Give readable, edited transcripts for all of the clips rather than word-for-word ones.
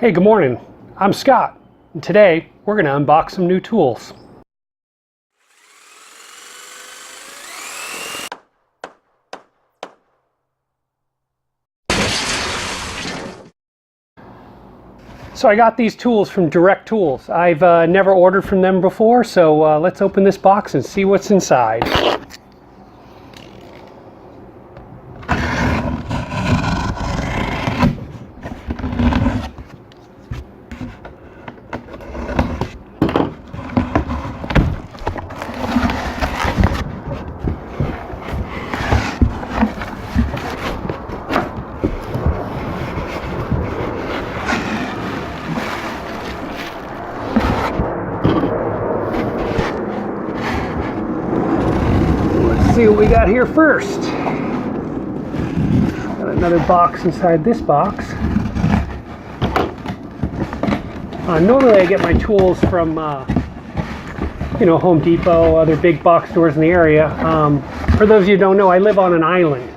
Hey, good morning. I'm Scott, and today we're going to unbox some new tools. So I got these tools from Direct Tools. I've never ordered from them before, so let's open this box and see what's inside. See what we got here first. Got another box inside this box. Normally I get my tools from Home Depot, other big box stores in the area. For those of you who don't know, I live on an island,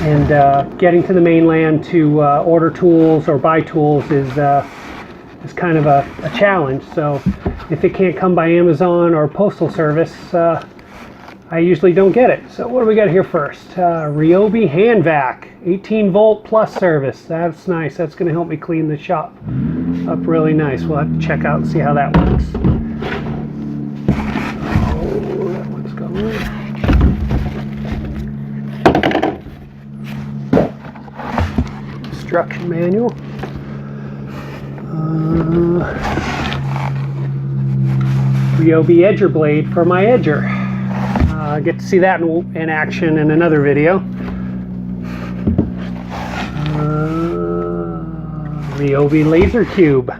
and getting to the mainland to order tools or buy tools is kind of a challenge. So if it can't come by Amazon or Postal Service, I usually don't get it. So what do we got here first? Rio B Hand Vac, 18 volt plus service. That's nice. That's going to help me clean the shop up really nice. We'll have to check out and see how that works. Oh, that one's going. Instruction manual. Ryobi edger blade for my edger. Get to see that in action in another video. Ryobi laser cube.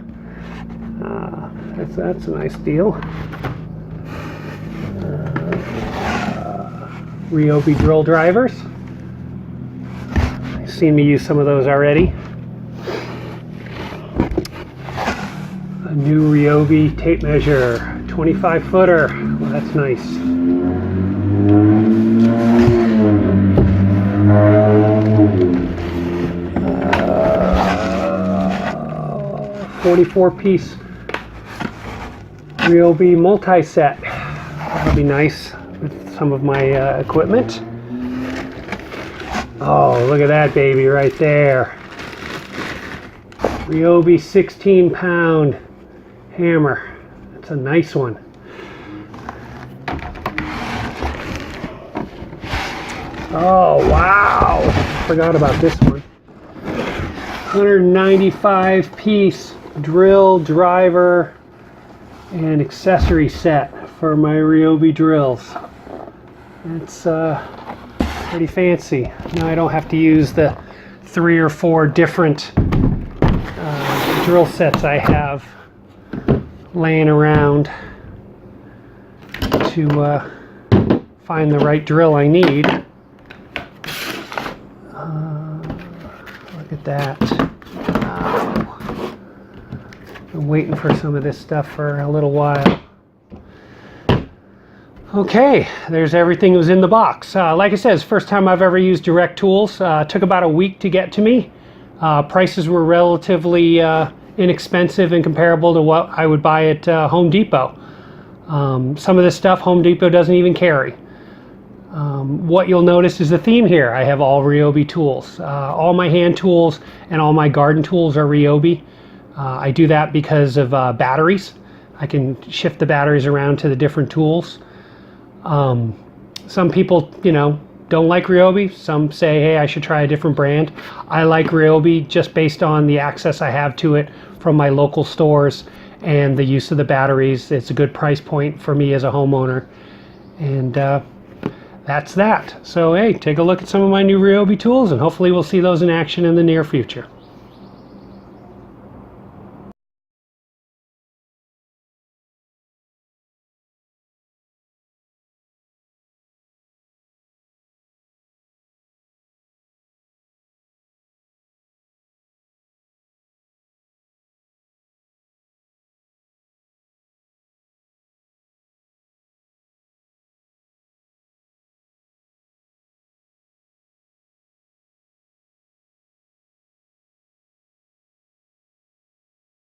That's a nice deal. Ryobi drill drivers. You've seen me use some of those already. A new Ryobi tape measure, 25 footer. Well, that's nice. 44-piece Ryobi multi-set. That'll be nice with some of my equipment. Oh, look at that baby right there. Ryobi 16-pound hammer. That's a nice one. Oh, wow. Forgot about this one. 195-piece drill, driver, and accessory set for my Ryobi drills. It's pretty fancy. Now I don't have to use the 3 or 4 different drill sets I have laying around to find the right drill I need. Look at that. Wow. I'm waiting for some of this stuff for a little while. Okay, there's everything that was in the box. Like I said, it's the first time I've ever used Direct Tools. Took about a week to get to me. Prices were relatively inexpensive and comparable to what I would buy at Home Depot. Some of this stuff Home Depot doesn't even carry. What you'll notice is the theme here. I have all Ryobi tools. All my hand tools and all my garden tools are Ryobi. I do that because of batteries. I can shift the batteries around to the different tools. Some people, don't like Ryobi. Some say, hey, I should try a different brand. I like Ryobi just based on the access I have to it from my local stores and the use of the batteries. It's a good price point for me as a homeowner. And that's that. So hey, take a look at some of my new Ryobi tools, and hopefully we'll see those in action in the near future.